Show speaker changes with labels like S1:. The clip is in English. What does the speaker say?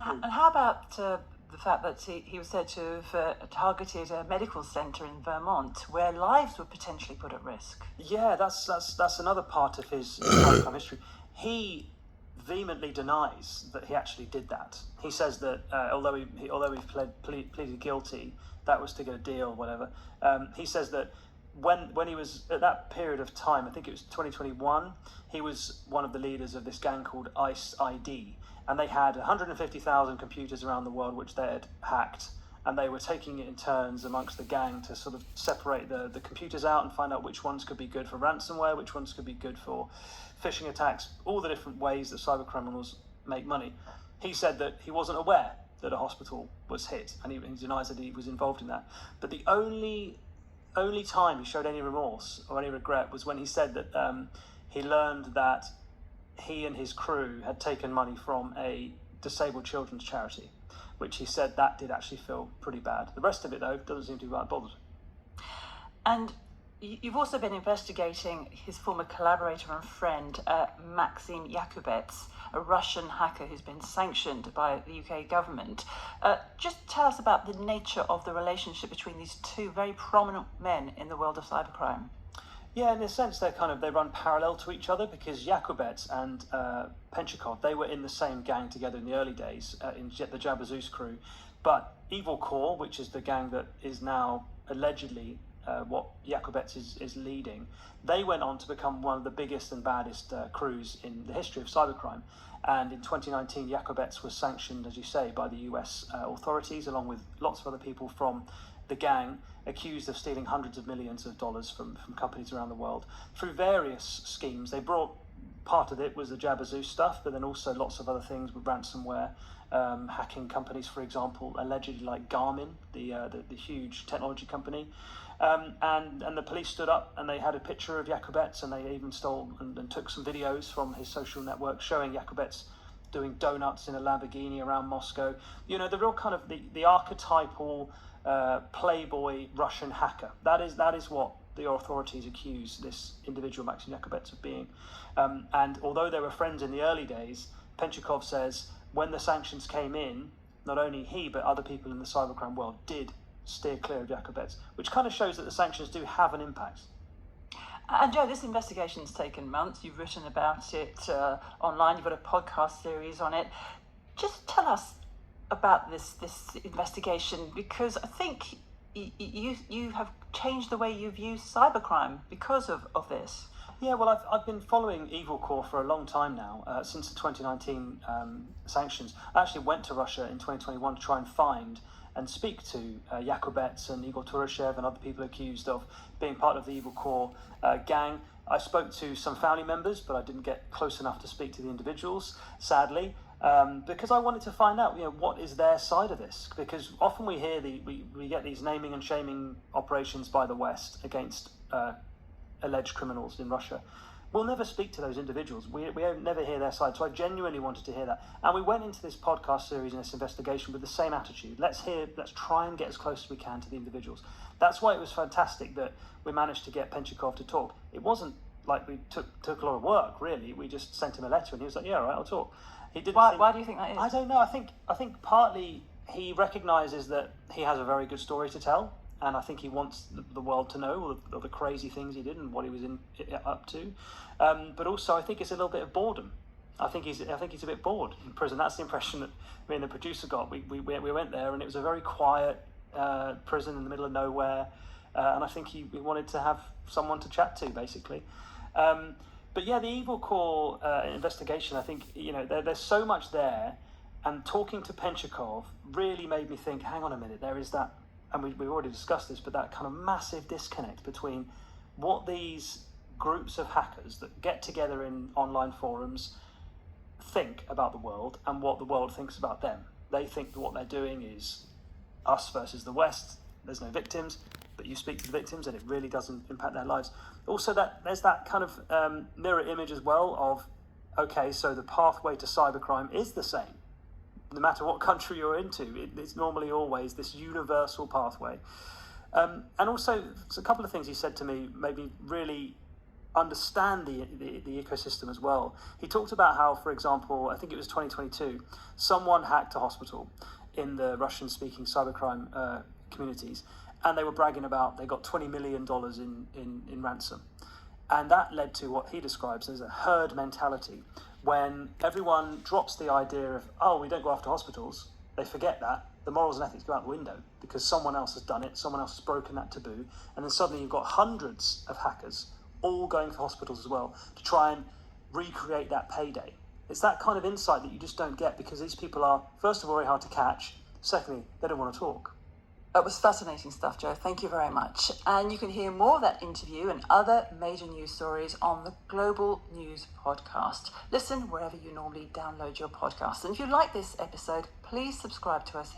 S1: And how about the fact that he was said to have targeted a medical centre in Vermont where lives were potentially put at risk?
S2: Yeah, that's another part of his cybercrime history. He vehemently denies that he actually did that. He says that although he pleaded guilty, that was to get a deal, whatever. He says that when he was at that period of time, I think it was 2021, he was one of the leaders of this gang called ICE ID, and they had 150,000 computers around the world which they had hacked, and they were taking it in turns amongst the gang to sort of separate the computers out and find out which ones could be good for ransomware, which ones could be good for phishing attacks, all the different ways that cyber criminals make money. He said that he wasn't aware that a hospital was hit, and he denies that he was involved in that. But the only time he showed any remorse or any regret was when he said that he learned that he and his crew had taken money from a disabled children's charity, which he said that did actually feel pretty bad. The rest of it, though, doesn't seem to be that bothered.
S1: And you've also been investigating his former collaborator and friend, Maxim Yakubets, a Russian hacker who's been sanctioned by the UK government. Just tell us about the nature of the relationship between these two very prominent men in the world of cybercrime.
S2: Yeah, in a sense, they run parallel to each other, because Yakubets and Penchikov, they were in the same gang together in the early days, in the Jabba Zeus crew. But Evil Core, which is the gang that is now allegedly what Yakubets is leading, they went on to become one of the biggest and baddest crews in the history of cybercrime. And in 2019, Yakubets was sanctioned, as you say, by the US authorities, along with lots of other people from the gang, accused of stealing hundreds of millions of dollars from companies around the world through various schemes. They brought, part of it was the Jabba Zeus stuff, but then also lots of other things with ransomware, hacking companies, for example, allegedly like Garmin, the huge technology company. And the police stood up and they had a picture of Yakubets, and they even stole and took some videos from his social network showing Yakubets doing donuts in a Lamborghini around Moscow. You know, the real kind of the archetypal playboy Russian hacker. That is what the authorities accuse this individual, Maxim Yakubets, of being. And although they were friends in the early days, Penchikov says when the sanctions came in, not only he but other people in the cybercrime world did steer clear of Yakubets, which kind of shows that the sanctions do have an impact.
S1: And Joe, this investigation's taken months. You've written about it online. You've got a podcast series on it. Just tell us about this investigation, because I think you have changed the way you view cybercrime because of this.
S2: Yeah, well, I've been following Evil Core for a long time now, since the 2019 sanctions. I actually went to Russia in 2021 to try and find and speak to Yakubets and Igor Turashev and other people accused of being part of the Evil Core gang. I spoke to some family members, but I didn't get close enough to speak to the individuals, sadly, because I wanted to find out, what is their side of this? Because often we hear we get these naming and shaming operations by the West against alleged criminals in Russia. We'll never speak to those individuals. We never hear their side. So I genuinely wanted to hear that. And we went into this podcast series and this investigation with the same attitude. Let's try and get as close as we can to the individuals. That's why it was fantastic that we managed to get Penchikov to talk. It wasn't like we took a lot of work, really. We just sent him a letter and he was like, yeah, all right, I'll talk. He didn't.
S1: Why do you think that is?
S2: I don't know. I think partly he recognises that he has a very good story to tell. And I think he wants the world to know all the crazy things he did and what he was up to. But also, I think it's a little bit of boredom. I think he's a bit bored in prison. That's the impression that me and the producer got. We went there and it was a very quiet prison in the middle of nowhere. And I think he wanted to have someone to chat to, basically. But yeah, the Evil Core investigation, I think, there's so much there. And talking to Penchikov really made me think, hang on a minute, there is that, and we've already discussed this, but that kind of massive disconnect between what these groups of hackers that get together in online forums think about the world and what the world thinks about them. They think that what they're doing is us versus the West. There's no victims, but you speak to the victims and it really doesn't impact their lives. Also, there's that kind of mirror image as well of, okay, so the pathway to cybercrime is the same. No matter what country you're into, it's normally always this universal pathway. And also, a couple of things he said to me made me really understand the ecosystem as well. He talked about how, for example, I think it was 2022, someone hacked a hospital in the Russian-speaking cybercrime communities, and they were bragging about they got $20 million in ransom. And that led to what he describes as a herd mentality, when everyone drops the idea of, oh, we don't go after hospitals. They forget that. The morals and ethics go out the window because someone else has done it, someone else has broken that taboo, and then suddenly you've got hundreds of hackers all going for hospitals as well to try and recreate that payday. It's that kind of insight that you just don't get because these people are, first of all, very hard to catch. Secondly, they don't want to talk.
S1: That was fascinating stuff, Joe. Thank you very much. And you can hear more of that interview and other major news stories on the Global News Podcast. Listen wherever you normally download your podcasts. And if you like this episode, please subscribe to us